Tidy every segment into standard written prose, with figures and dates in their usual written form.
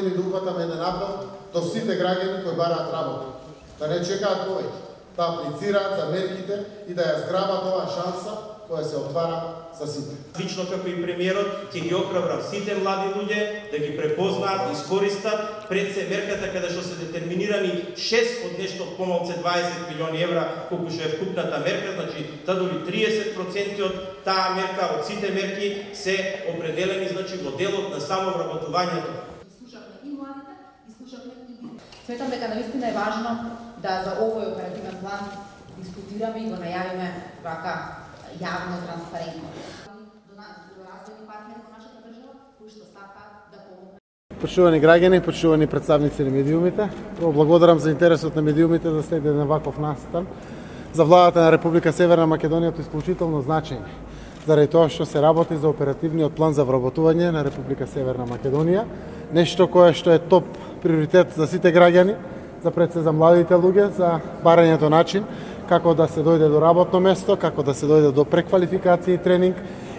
години да упатаме еден апел до сите граѓани кои бараат работа. Да не чекаат повеќе, да аплицираат за мерките и да ја зграбат оваа шанса која се отвара за сите. Лично како и премиерот ќе ги охрабрам сите млади луѓе да ги препознаат, да искористат пред се мерката каде што се детерминирани 6 од нешто помалку 20 милиони евра колку што е вкупната мерка, значи тадови 30% од таа мерка, од сите мерки се определени значи во делот на самовработувањето. Слушавме и младите, и слушавме и бизнис. Сметам дека навистина е важно да за овој оперативен план дискутираме и го најавиме вака јавно, транспарентно. До развојни партнери во нашата држава, кои што сакаат да помогнат. Почитувани граѓани, почитувани представници на медиумите, благодарам за интересот на медиумите за следење на ваков настан. За владата на Република Северна Македонија е исклучително значење, заради тоа што се работи за оперативниот план за вработување на Република Северна Македонија, нешто кое што е топ приоритет за сите граѓани, за пред се за младите луѓе, за барањето начин како да се дојде до работно место, како да се дојде до преквалификација и тренинг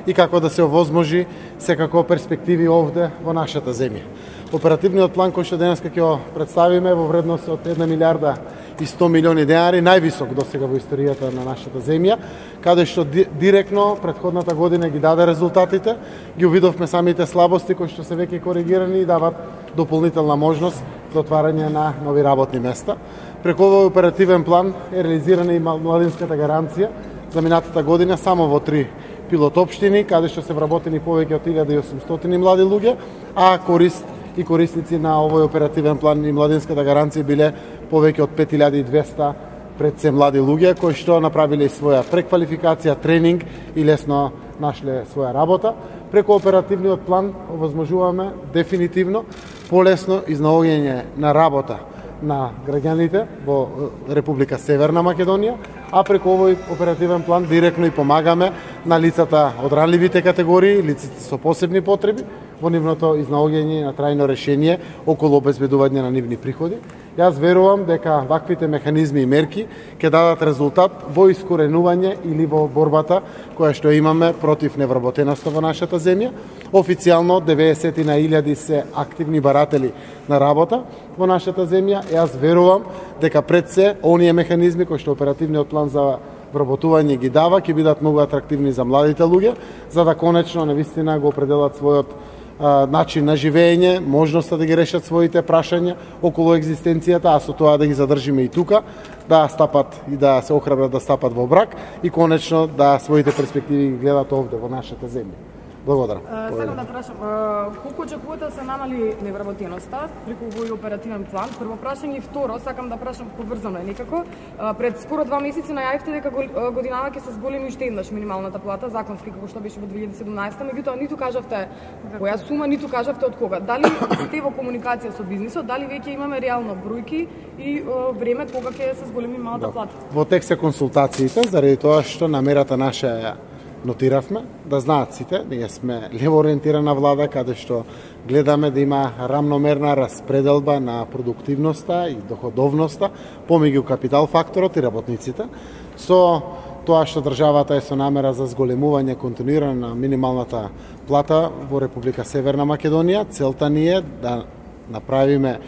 и како да се овозможи секако перспективи овде во нашата земја. Оперативниот план кој што денеска ќе го представиме во вредност од 1 милиарда и 100 милиони денари, највисок досега во историјата на нашата земја, каде што директно претходната година ги даде резултатите, ги увидовме самите слабости кои што се веќе коригирани и дават дополнителна можност за отварање на нови работни места. Преку овој оперативен план е реализирана и младинската гаранција за минатата година само во 3 пилот општини, каде што се вработени повеќе од 1800 млади луѓе, а корисници на овој оперативен план и младинската гаранција биле повеќе од 5200 пред се млади луѓе кои што направиле своја преквалификација, тренинг и лесно нашле своја работа. Преку оперативниот план овозможуваме дефинитивно полесно изнаоѓање на работа на граѓаните во Република Северна Македонија, а преку овој оперативен план директно и помагаме на лицата од ранливите категории, лицата со посебни потреби, во нивното изнаоѓање на трајно решение околу обезбедување на нивни приходи. Јас верувам дека ваквите механизми и мерки ќе дадат резултат во искоренување или во борбата која што имаме против невработеноста во нашата земја. Официјално 90.000 се активни баратели на работа во нашата земја. Јас верувам дека пред се оние механизми кои што оперативниот план за вработување ги дава ќе бидат многу атрактивни за младите луѓе, за да конечно навистина го определат својот начин на живење, можноста да ги решат своите прашања околу екзистенцијата, а со тоа да ги задржиме и тука, да стапат и да се охрабрат да стапат во брак и конечно да своите перспективи ги гледат овде во нашата земја. Благодарам. Сакам да прашам, колку очекувате да се намали невработеноста преку овој оперативен план? Прво прашање и второ, сакам да прашам поврзано е некако. Пред скоро 2 месеци најавивте дека годинава ќе се зголеми уште еднаш минималната плата, законски како што беше во 2017, меѓутоа ниту кажавте која сума, ниту кажавте од кога. Дали сте во комуникација со бизнисот, дали веќе имаме реално бројки и време кога ќе се зголеми минималната плата? Во тек се консултациите, заради тоа што намерата наша нотиравме, да знаат сите, ние сме левоориентирана влада, каде што гледаме да има рамномерна распределба на продуктивноста и доходовноста помеѓу капитал факторот и работниците, со тоа што државата е со намера за зголемување континуирано на минималната плата во Република Северна Македонија. Целта ни е да направиме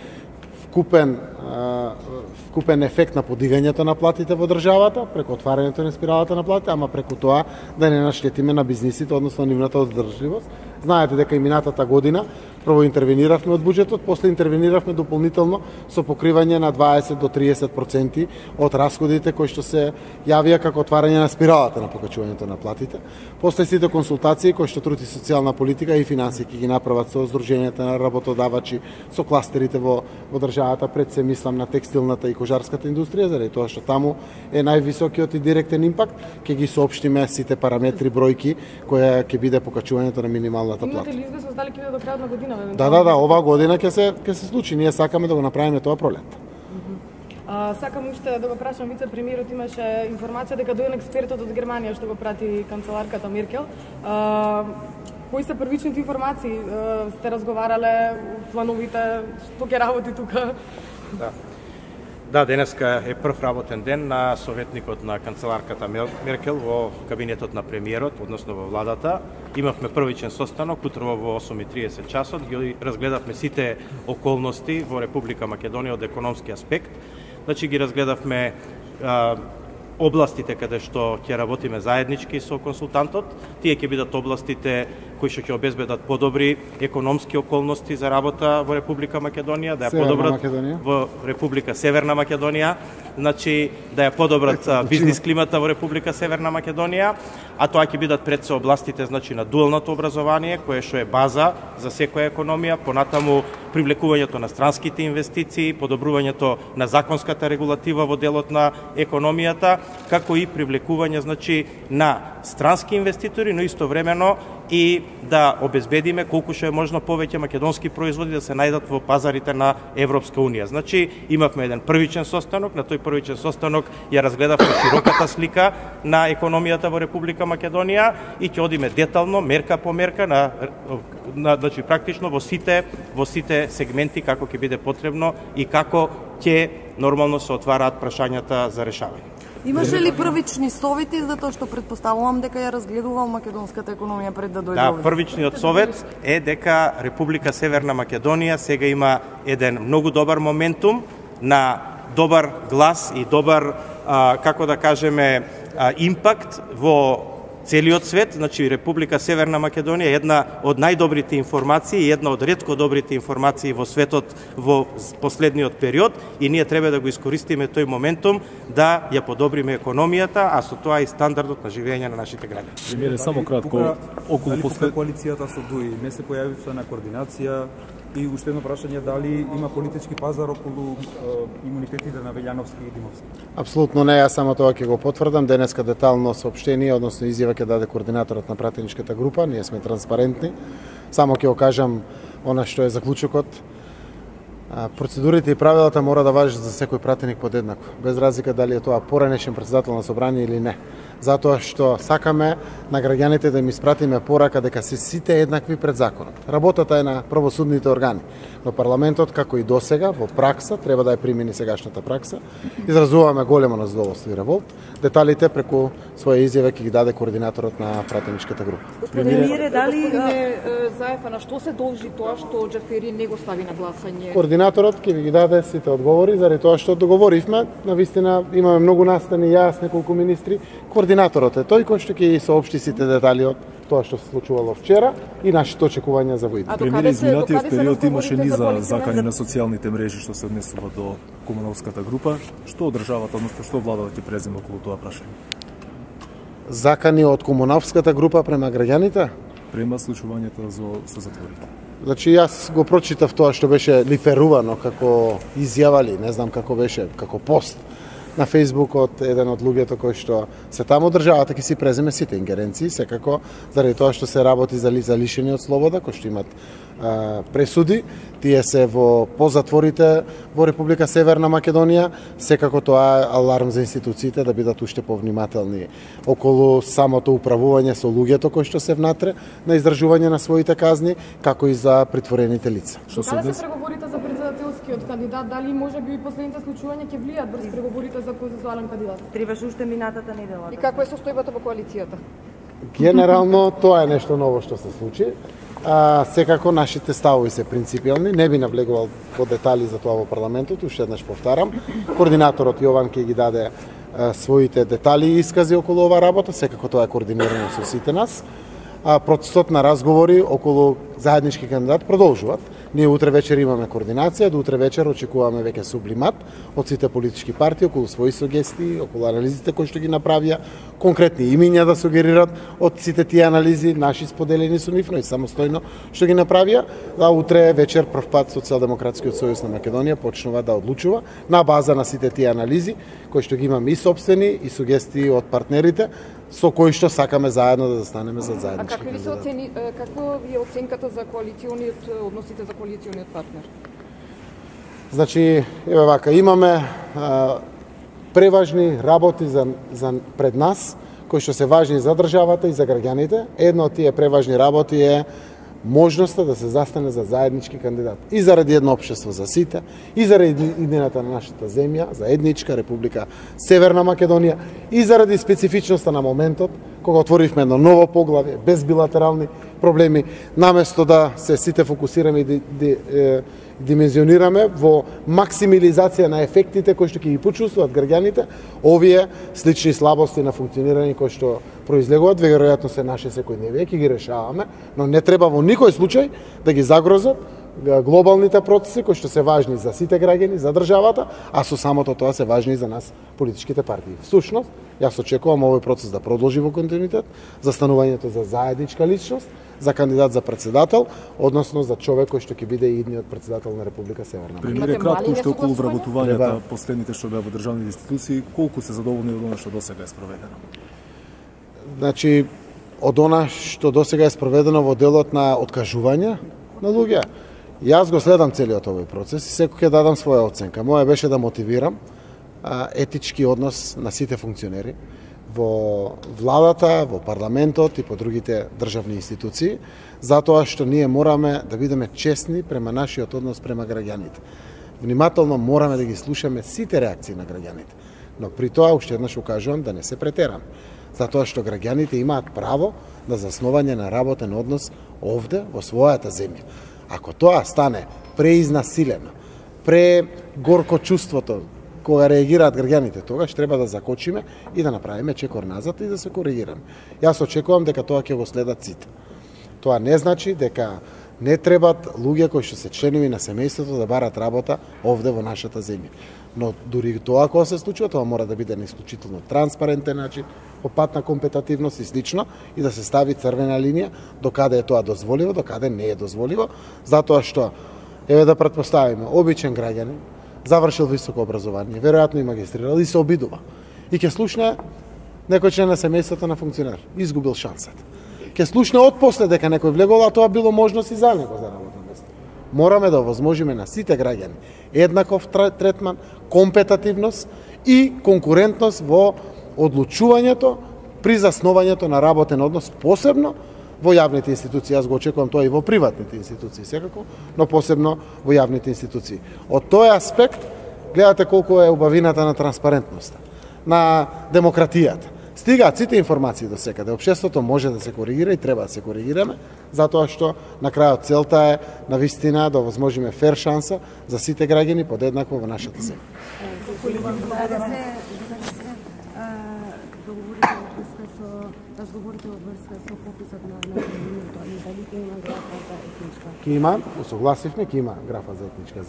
вкупен ефект на подигањето на платите во државата, преку отварањето на спиралата на платите, ама преку тоа да не наштетиме на бизнисите, односно нивната одржливост. Знаете дека и минатата година прво интервениравме од буџетот, после интервениравме дополнително со покривање на 20 до 30% од расходите кои што се јавија како отварање на спиралата на покачувањето на платите. После сите консултации кои што труд и социјална политика и финансии ги направат со здруженијата на работодавачи, со кластерите во државата, пред се мислам на текстилната и кожарската индустрија, заради тоа што таму е највисокиот и директен импакт, ќе ги соопштиме сите параметри, бројки која ќе биде покачувањето на минималната плата. Имате ли известност дали ќе биде до крајот на година? Да, оваа година ќе се случи. Ние сакаме да го направиме тоа пролет. Сакам уште да го прашам, вице-премиерот имаше информација дека дојде експертот од Германија што го прати канцеларката Меркел. Кои се првичните информации? Сте разговарале, плановите, што ќе работи тука? Да. Да, денеска е прв работен ден на советникот на канцеларката Меркел во кабинетот на премиерот, односно во владата. Имавме првичен состанок, утрово во 8:30 часот, ги разгледавме сите околности во Република Македонија од економски аспект. Значи ги разгледавме областите каде што ќе работиме заеднички со консултантот. Тие ќе бидат областите кои што ќе обезбедат подобри економски околности за работа во Република Македонија, да ја подобрат во Република Северна Македонија, значи да ја подобрат бизнис климата во Република Северна Македонија, а тоа ќе бидат пред се областите значи на дуалното образование, кое што е база за секоја економија, понатаму привлекувањето на странските инвестиции, подобрувањето на законската регулатива во делот на економијата, како и привлекување значи на странски инвеститори, но истовремено и да обезбедиме колку што е можно повеќе македонски производи да се најдат во пазарите на Европска унија. Значи имавме еден првичен состанок, на тој првичен состанок ја разгледавме широката слика на економијата во Република Македонија и ќе одиме детално, мерка по мерка на значи практично во сите сегменти како ќе биде потребно и како ќе нормално се отвараат прашањата за решавање. Имаше ли првични совети, затоа што предпоставувам дека ја разгледувал македонската економија пред да дојде? Да, првичниот совет е дека Република Северна Македонија сега има еден многу добар моментум на добар глас и добар, како да кажеме, импакт во целиот свет. Значи Република Северна Македонија е една од најдобрите информации и една од ретко добрите информации во светот во последниот период и ние треба да го искористиме тој моментум да ја подобриме економијата, а со тоа и стандардот на живење на нашите граѓани. Премиере, само кратко, околу коалицијата со ДУИ не се појави со една координација и уште едно прашање, дали има политички пазар околу имунитетите на Велјановски и Димовски? Апсолутно не, јас само тоа ќе го потврдам. Денеска детално соопштение, односно изјава ќе даде координаторот на пратеничката група, ние сме транспарентни. Само ќе го кажам она што е заклучокот. Процедурите и правилата мора да важат за секој пратеник подеднакво, без разлика дали е тоа поранешен претседател на собрание или не. Затоа што сакаме на граѓаните да им испратиме порака дека се сите еднакви пред законот. Работата е на правосудните органи, но парламентот, како и досега, во пракса, треба да ја примени сегашната пракса. Изразуваме големо незадоволство и револт. Деталите преку своја изјава ќе ги даде координаторот на пратеничката група. Премиере, дали Заефа, на што се должи тоа што Џафери не го стави на гласање? Координаторот ќе ви ги даде сите одговори, заради тоа што договоривме. Навистина имаме многу настани, јас, неколку министри. Координаторот е тој кој што ќе соопшти сите детали од тоа што се случувало вчера и нашите очекувања за воидни. Премиере, изминатиот период имаше низа закани на социјалните мрежи што се однесува до Кумановската група. Што одржават, односно што владата ќе преземе околу тоа прашање? Закани од Кумановската група према граѓаните? Према случувањето со затворите. Значи јас го прочитав тоа што беше лиферувано како изјавали, не знам како беше, како пост на Facebook од еден од луѓето кои што се таму, државата ќе си преземе сите ингеренции, секако заради тоа што се работи за лишени од слобода, кои што имат пресуди, тие се во позатворите во Република Северна Македонија, секако тоа е аларм за институциите да бидат уште повнимателни околу самото управување со луѓето кои што се внатре на издржување на своите казни, како и за притворените лица. Каде се преговорите за председателскиот кандидат, дали можеби последните случувања ќе влијат врз преговорите за консензуален кандидат? Требаше уште минатата недела. И каква е состојбата во коалицијата? Генерално тоа е нешто ново што се случи. Секако нашите ставови се принципиални, не би навлегувал по детали за тоа во парламентот, уште еднаш повтарам. Координаторот Јован ќе ги даде своите детали и искази околу оваа работа, секако тоа е координирано со сите нас. Процесот на разговори околу заеднички кандидат продолжуваат. Ние утре вечер имаме координација, до утре вечер очекуваме веќе сублимат од сите политички партии околу своји сугестии, околу анализите кои што ги направија, конкретни имиња да сугерират од сите тие анализи, наши споделени со нив, но и самостојно што ги направија. Утре вечер прв пат Социјалдемократскиот сојуз на Македонија почнува да одлучува на база на сите тие анализи кои што ги имаме и собствени и сугестии од партнерите со кои што сакаме заедно да застанеме за заеднички кандидат. Каква ви е оценката за коалициониот, односите за коалициониот партнер? Значи, еве вака, имаме преважни работи за пред нас, кои што се важни за државата и за граѓаните. Една од тие преважни работи е можноста да се застане за заеднички кандидат. И заради едно општество за сите, и заради идената на нашата земја, заедничка Република Северна Македонија, и заради специфичноста на моментот, кога отворивме едно ново поглавје, без билатерални проблеми, наместо да се сите фокусираме и димензионираме во максимализација на ефектите кои што ќе ги почувствуваат граѓаните, овие слични слабости на функционирање кои што произлегуваат, веројатно се наши секојдневие, ќе ги решаваме, но не треба во никој случај да ги загрозат глобалните процеси кои што се важни за сите граѓани, за државата, а со самото тоа се важни и за нас политичките партии. Всушност, јас очекувам овој процес да продолжи во континуитет, за станувањето за заедничка личност, за кандидат за председател, односно за човек кој што ќе биде идниот председател на Република Северна Македонија. Премиере, кратко уште околу вработувањата последните што беа во државните институции, колку се задоволни од она што досега е спроведено? Значи, од она што досега е спроведено во делот на откажување на луѓе, јас го следам целиот овој процес и секој ќе дадам своја оценка. Моја беше да мотивирам етички однос на сите функционери во владата, во парламентот и по другите државни институции, затоа што ние мораме да бидеме честни према нашиот однос према граѓаните. Внимателно мораме да ги слушаме сите реакции на граѓаните, но при тоа уште еднаш укажувам да не се претераме, затоа што граѓаните имаат право на заснување на работен однос овде во својата земја. Ако тоа стане преизнасилено, прегорко чувството кога реагираат граѓаните, тогаш треба да закочиме и да направиме чекор назад и да се коригираме. Јас очекувам дека тоа ќе го следат сите. Тоа не значи дека не требат луѓе кои што се членови на семејството да барат работа овде во нашата земја. Но дури тоа кога се случува, тоа мора да биде на исклучително транспарентен начин, по пат на компетативност и слично, и да се стави црвена линија до каде е тоа дозволиво, до каде не е дозволиво, затоа што еве да претпоставиме обичен граѓанин завршил високо образование, веројатно и магистрирал и се обидува. И ќе слушне некој член на семејството на функционер, изгубил шансата. Ќе слушне отпосле дека некој влегол, а тоа било можност и за него за работно место. Мораме да овозможиме на сите граѓани еднаков третман, компетативност и конкурентност во одлучувањето при заснованјето на работен однос, посебно во јавните институции. Јас го очекувам тоа и во приватните институции секако, но посебно во јавните институции. Од тој аспект гледате колку е убавината на транспарентноста, на демократијата. Стигаат сите информации до секаде. Општеството може да се коригира и треба да се коригираме, затоа што на крајот целта е на вистина да овозможиме фер шанса за сите граѓани подеднакво во нашата земја. Разговорите од врска со пописот на населението, дали ќе има графа за етничка? Ќе има, усогласивме, ќе има графа за етничка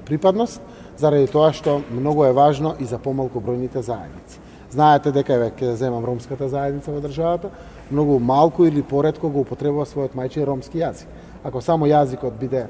припадност, заради тоа што многу е важно и за помалку бројните заедници. Знаете дека ќе земам ромската заедница во државата, многу малку или поретко го употребува својот мајчин ромски јазик. Ако само јазикот биде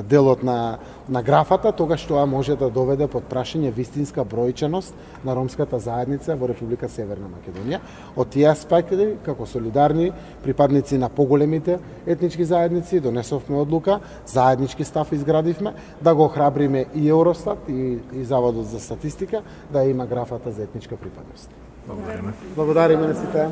делот на графата, тогаш тоа може да доведе под прашање вистинска бројченост на ромската заедница во Република Северна Македонија. Од тие аспекти, како солидарни припадници на поголемите етнички заедници, донесовме одлука, заеднички став изградивме, да го охрабриме и Евростат и Заводот за статистика да има графата за етничка припадност. Благодариме на сите.